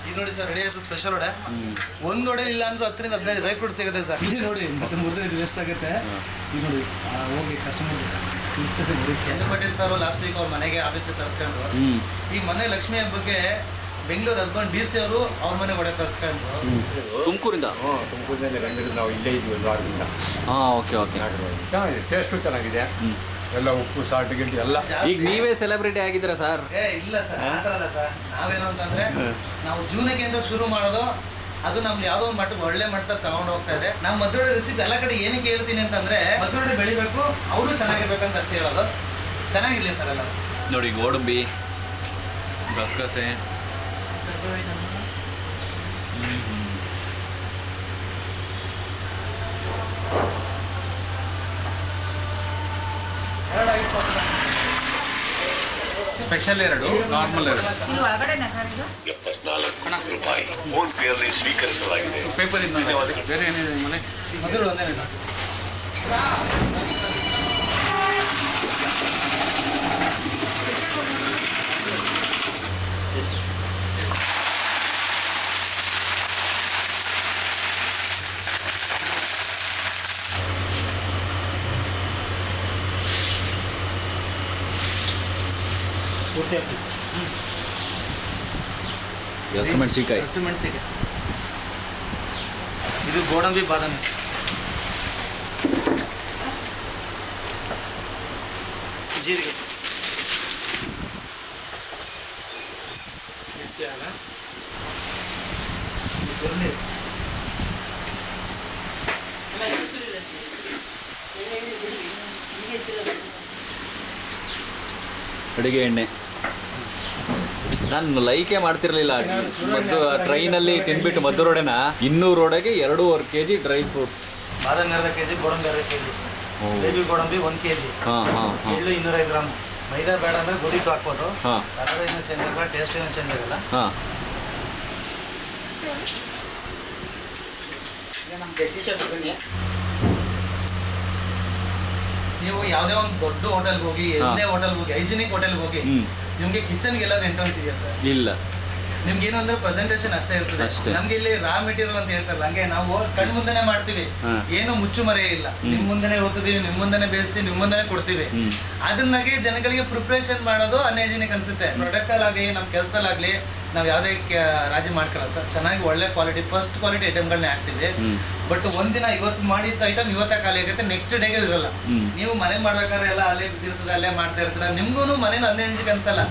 ಈಗ ನೋಡಿ sir ready ಆಯ್ತು ಸ್ಪೆಷಲ್ ವಡೆ. ಒಂದು ವಡೆ ಇಲ್ಲ ಅಂದ್ರೆ 10-15 ಡ್ರೈ ಫ್ರೂಟ್ ಸಿಗುತ್ತೆ ಸರ್. ಇಲ್ಲಿ ನೋಡಿ ಮತ್ತೆ ಮುರಿದ್ರೆ ವೇಸ್ಟ್ ಆಗುತ್ತೆ. ಈಗ ನೋಡಿ ಹೋಗಿ ಕಸ್ಟಮರ್ ಸಿಗ್ತದೆ ನೋಡಿ. ಪಟೇಲ್ ಸರ್ ಲಾಸ್ಟ್ ವೀಕ್ ಅವ್ರ ಮನೆಗೆ ಆಫೀಸ್ಗೆ ತರಿಸ್ಕೊಂಡ್ರು. ಈಗ ಮನೆ ಲಕ್ಷ್ಮಿ ಹಬ್ಬಕ್ಕೆ ಬೆಂಗಳೂರು ಹಸ್ಬೆಂಡ್ DC ಅವರು ಅವ್ರ ಮನೆ ವಡೆ ತರಿಸ್ಕೊಂಡ್ರು. ತುಮಕೂರಿಂದ ನಾವು ಇಲ್ಲೇ ಇದ್ವಿ ಒಂದು ವಾರದಿಂದ. ಓಕೆ ಚೆನ್ನಾಗಿದೆ, ಟೇಸ್ಟು ಚೆನ್ನಾಗಿದೆ. ಎಲ್ಲ ಉಪ್ಪು ಸಾಲ್ಟ್ ಗಿಲ್ಟ್ ಎಲ್ಲ. ಈಗ ನೀವೇ ಸೆಲೆಬ್ರಿಟಿ ಆಗಿದ್ದೀರಾ ಸರ್? ಇಲ್ಲ ಸರ್, ಆ ಥರ ಅಲ್ಲ ಸರ್. ನಾವೇನು ಅಂತಂದ್ರೆ ನಾವು ಜೀವನಕ್ಕಿಂತ ಶುರು ಮಾಡೋದು, ಅದು ನಮ್ಗೆ ಯಾವುದೋ ಒಂದು ಮಟ್ಟಕ್ಕೆ ಒಳ್ಳೆ ಮಟ್ಟಕ್ಕೆ ತಗೊಂಡು ಹೋಗ್ತಾ ಇದೆ. ನಾವು ಮದ್ದೂರು ರೆಸಿಪಿ ಎಲ್ಲ ಕಡೆ ಏನಕ್ಕೆ ಹೇಳ್ತೀನಿ ಅಂತಂದ್ರೆ ಮದ್ದೂರು ಬೆಳಿಬೇಕು, ಅವರು ಚೆನ್ನಾಗಿರ್ಬೇಕಂತ ಅಷ್ಟೇ ಹೇಳೋದು. ಚೆನ್ನಾಗಿರ್ಲಿ ಸರ್ ಎಲ್ಲ. ನೋಡಿ ಗೋಡಂಬಿ, ಗಸಗಸೆ, ಸ್ಪೆಷಲ್ 2, ನಾರ್ಮಲ್ 2. ₹74 ಫೋನ್ ಪೇಯಲ್ಲಿ ಸ್ವೀಕರಿಸಲಾಗಿದೆ. ಪೇಪರ್ ಇಂದ ಬೇರೆ ಏನಿದೆ ಮನೆ ಮದ್ದೂರು ಒಂದೇ. ಹಸಿಮೆಣಸಿಕಾಯಿ, ಇದು ಗೋಡಂಬಿ ಬಾದಾಮಿ, ಜೀರಿಗೆ, ಅಡುಗೆ ಎಣ್ಣೆ. ನಾನು ಲೈಕೇ ಮಾಡ್ತಿರ್ಲಿಲ್ಲ. ಟ್ರೈನಲ್ಲಿ ತಿನ್ಬಿಟ್ಟು ಮದ್ದೂರು ವಡೆನ 200 ವಡೆಗೆ 2.5 kg ಡ್ರೈ ಫ್ರೂಟ್ಸ್. ಬಾದಾಮಿ 1/2 kg, ಗೋಡಂಬಿ 1/2 kg, ಬೇಬಿ ಗೋಡಂಬಿ 1 kg, ಎಳ್ಳು 250 ಗ್ರಾಮ್. ಮೈದಾ ಬೇಡ ಅಂದ್ರೆ ಗೋಧಿಟ್ಟು ಹಾಕ್ಬೋದು. ಕಲರ್ ಏನು ಚೇಂಜ್ ಆಗಲ್ಲ, ಟೇಸ್ಟ್ ಏನು ಚೇಂಜ್ ಆಗಲ್ಲ. ನೀವು ಯಾವುದೇ ಒಂದು ದೊಡ್ಡ ಹೋಟೆಲ್ಗೆ ಹೋಗಿ, ಎಲ್ಲೇ ಹೋಟೆಲ್ಗೆ ಹೋಗಿ, ಹೈಜಿನಿಕ್ ಹೋಟೆಲ್ಗೆ ಹೋಗಿ, ನಿಮ್ಗೆ ಕಿಚನ್ಗೆ ಎಲ್ಲಾದ್ರೂ ಎಂಟ್ರೆನ್ಸ್ ಇದೆಯಾ ಸರ್? ಇಲ್ಲ. ನಿಮ್ಗೆ ಏನು ಅಂದ್ರೆ ಪ್ರೆಸೆಂಟೇಷನ್ ಅಷ್ಟೇ ಇರ್ತದೆ. ನಮ್ಗೆ ಇಲ್ಲಿ ರಾ ಮೆಟೀರಿಯಲ್ ಅಂತ ಹೇಳ್ತಾರಲ್ಲ, ಹಂಗೆ ನಾವು ಕಣ್ ಮುಂದೆನೆ ಮಾಡ್ತೀವಿ, ಏನು ಮುಚ್ಚುಮರೆ ಇಲ್ಲ. ನಿಮ್ ಮುಂದೆನೆ ಓದ್ತೀವಿ, ನಿಮ್ ಮುಂದೆನೆ ಬೇಯಿಸ್ತೀವಿ, ನಿಮ್ ಮುಂದೆನೆ ಕೊಡ್ತೀವಿ. ಅದನ್ನಾಗೆ ಜನಗಳಿಗೆ ಪ್ರಿಪ್ರೇಷನ್ ಮಾಡೋದು ಅನ್ಹೈಜಿನಿಕ್ ಅನ್ಸುತ್ತೆ. ಪ್ರಾಡಕ್ಟ್ ಅಲ್ಲಾಗ್ಲಿ, ನಮ್ಮ ಕೆಲಸದಲ್ಲಾಗ್ಲಿ ನಾವು ಯಾವುದೇ ರಾಜಿ ಮಾಡ್ಕೊಳ್ಳಲ್ಲ ಸರ್. ಚೆನ್ನಾಗಿ ಒಳ್ಳೆ ಕ್ವಾಲಿಟಿ, ಫಸ್ಟ್ ಕ್ವಾಲಿಟಿ ಐಟಮ್ಗಳನ್ನೇ ಹಾಕ್ತೀವಿ. ಬಟ್ ಒಂದಿನ ಇವತ್ತು ಮಾಡಿದ ಐಟಮ್ ಇವತ್ತೇ ಖಾಲಿ ಆಗುತ್ತೆ, ನೆಕ್ಸ್ಟ್ ಡೇಗೆ ಇರಲ್ಲ. ನೀವು ಮನೇಲಿ ಮಾಡ್ಬೇಕಾದ್ರೆ ಎಲ್ಲ ಅಲ್ಲೇ ಬಿದ್ದಿರ್ತದೆ, ಅಲ್ಲೇ ಮಾಡ್ತಾ ಇರ್ತೀರ. ನಿಮ್ಗೂ ಮನೇಲಿ ಅನ್ಹೈಜಿನಿಕ್ ಅನ್ಸಲ್ಲ.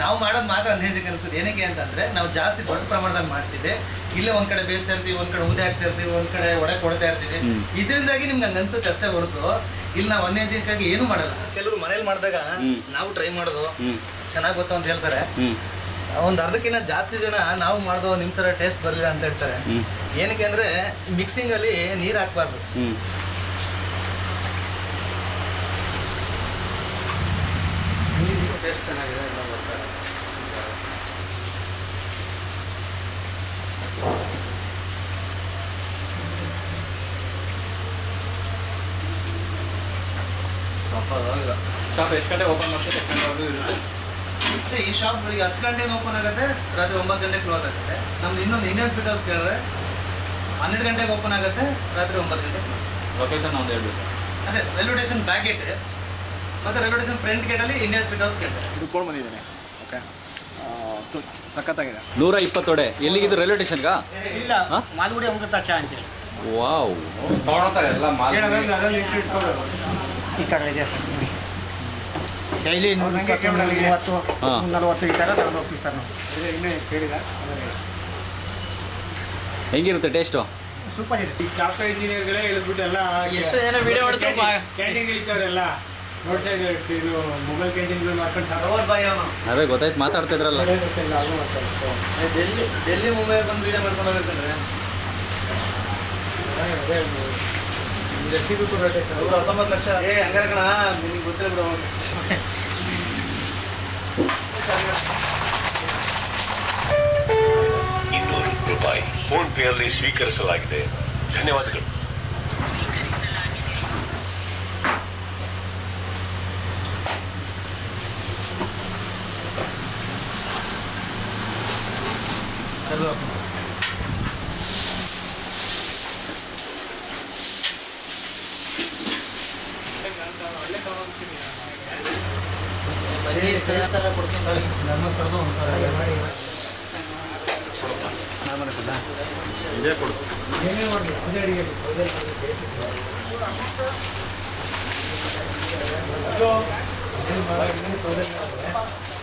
ನಾವು ಮಾಡೋದು ಮಾತ್ರ ಅನ್ಹೈಜಿನಿಕ್ ಅನ್ಸುತ್ತೆ. ಏನಕ್ಕೆ ಅಂತಂದ್ರೆ ನಾವು ಜಾಸ್ತಿ ದೊಡ್ಡ ಪ್ರಮಾಣದಲ್ಲಿ ಮಾಡ್ತೀವಿ. ಇಲ್ಲೇ ಒಂದ್ ಕಡೆ ಬೇಯಿಸ್ತಾ ಇರ್ತೀವಿ, ಒಂದ್ ಕಡೆ ಉಂಡೆ ಹಾಕ್ತಾ ಇರ್ತೀವಿ, ಒಂದ್ ಕಡೆ ಒಡೆ ಕೊಡ್ತಾ ಇರ್ತೀವಿ. ಇದರಿಂದಾಗಿ ನಿಮ್ಗೆ ಹಂಗ ಅನ್ಸುತ್ತೆ ಅಷ್ಟೇ ಹೊರತು ಇಲ್ಲಿ ನಾವು ಅನ್ಹೈಜಿನಿಕ್ ಆಗಿ ಏನು ಮಾಡಲ್ಲ. ಕೆಲವರು ಮನೇಲಿ ಮಾಡಿದಾಗ ನಾವು ಟ್ರೈ ಮಾಡೋದು ಚೆನ್ನಾಗಿ ಗೊತ್ತು ಅಂತ ಹೇಳ್ತಾರೆ. ಒಂದು ಅರ್ಧಕ್ಕಿಂತ ಜಾಸ್ತಿ ಜನ ನಾವು ಮಾಡೋದು ನಿಮ್ಮ ಥರ ಟೇಸ್ಟ್ ಬರಲಿಲ್ಲ ಅಂತ ಹೇಳ್ತಾರೆ. ಏನಕ್ಕೆ ಅಂದರೆ ಮಿಕ್ಸಿಂಗಲ್ಲಿ ನೀರು ಹಾಕ್ಬಾರ್ದು. ಟೇಸ್ಟ್ ಚೆನ್ನಾಗಿದೆ ಎಲ್ಲ ಬರ್ತಾರೆ. ಶಾಪ್ ಎಷ್ಟು ಗಂಟೆ ಓಪನ್ ಮಾಡ್ತಾರೆ? ಎಷ್ಟು ಗಂಟೆವರೆಗೂ ಇರುತ್ತೆ? ಈ ಶಾಪ್ ಬೆಳಿಗ್ಗೆ 10 ಗಂಟೆಗೆ ಓಪನ್ ಆಗುತ್ತೆ, ರಾತ್ರಿ 9 ಗಂಟೆಗೆ ಕ್ಲೋಸ್ ಆಗುತ್ತೆ. ನಮ್ದು ಇನ್ನೊಂದು ಇಂಡಿಯನ್ ಸ್ವೀಟ್ ಹೌಸ್ ಕೇಳಿದ್ರೆ 12 ಗಂಟೆಗೆ ಓಪನ್ ಆಗುತ್ತೆ, ರಾತ್ರಿ 9 ಗಂಟೆಗೆ. ಲೊಕೇಶನ್ ಒಂದು ಹೇಳ್ಬೇಕು. ಅದೇ ರೈಲ್ವೆ ಸ್ಟೇಷನ್ ಬ್ಯಾಕ್ ಗೇಟ್ ಮತ್ತು ರೈಲ್ವೆ ಸ್ಟೇಷನ್ ಫ್ರಂಟ್ ಗೇಟಲ್ಲಿ ಇಂಡಿಯನ್ ಸ್ವೀಟ್ ಹೌಸ್ ಕೇಳ್ತಾರೆ. ಇದು ಕೋಡ್ ಬಂದಿದ್ದೇನೆ. ಓಕೆ, ಸಖತ್ತಾಗಿದೆ. 120 ವಡೆ. ಎಲ್ಲಿಗಿದ್ದು? ರೈಲ್ವೆ ಸ್ಟೇಷನ್ಗಾ? ಇಲ್ಲ, ಮಾಲ್ಗುಡಿ ಅಮೃತ ಚಾ ಅಂತೇಳಿ. ವಾವ್, ಈ ಥರ ಇದೆ ಸರ್. ಡೈಲಿ 120, 140 ಈ ಥರ ತಗೊಂಡು ಹೋಗ್ತೀವಿ ಸರ್ ನಾವು. ಇನ್ನೂ ಕೇಳಿದ ಹೆಂಗಿರುತ್ತೆ ಟೇಸ್ಟು? ಸೂಪರ್ ಇದೆ. ಈಗ ಸಾಫ್ಟ್ವೇರ್ ಇಂಜಿನಿಯರ್ಗಳೇ ಹೇಳಿದ್ಬಿಟ್ಟು ಎಲ್ಲ ಎಷ್ಟು ಜನ ವಿಡಿಯೋ ಕ್ಯಾಂಟೀನ್ ಇಳಿತವ್ರೆಲ್ಲ ನೋಡ್ತಾ ಇದ್ದಾರೆ. ಇದು ಮೊಬೈಲ್ ಕ್ಯಾಂಟೀನ್ಗಳು ಮಾಡ್ಕೊಂಡು ಸರೋವರ್ ಬಾಯಿ ಅವನು. ಅದೇ ಗೊತ್ತಾಯ್ತು, ಮಾತಾಡ್ತಿದ್ರಲ್ಲ. ಡೆಲ್ಲಿ ಮುಂಬೈ ಬಂದು ವೀಡಿಯೋ ಮಾಡ್ಕೊಂಡು ಹೋಗಿರ್ತಾರೆ. ರೆಸಿಪಿ ಕೂಡ 19 ಲಕ್ಷ. ಹಂಗಾರೆ ಕಣ, ನಿನಗೆ ಗೊತ್ತಿಲ್ಲ ಬಿಡು. ₹200 ಫೋನ್ ಪೇಯಲ್ಲಿ ಸ್ವೀಕರಿಸಲಾಗಿದೆ. ಧನ್ಯವಾದಗಳು. ಅದು ಧರ್ಮಸ್ಥಳದ ಇದೇ ಕೊಡು. ಏನೇ ಮಾಡಲಿ ಅದೇ ಅಡಿಗೆ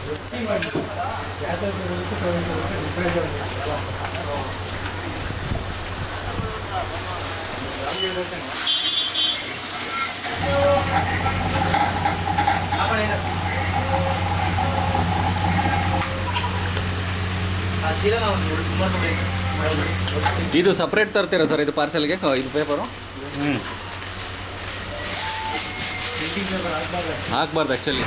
ರೊಟ್ಟಿ ಮಾಡಿ ಗ್ಯಾಸಲ್ಲಿ ಡಿಫ್ರೆಂಟ್ ಚೀಲ ನಾವು ತುಂಬ ಇದು ಸಪ್ರೇಟ್ ತರ್ತೀರಾ ಸರ್ ಇದು ಪಾರ್ಸೆಲ್ಗೆ ಇದು ಪೇಪರು ಹಾಕ್ಬಾರ್ದು ಆ್ಯಕ್ಚುಲಿ.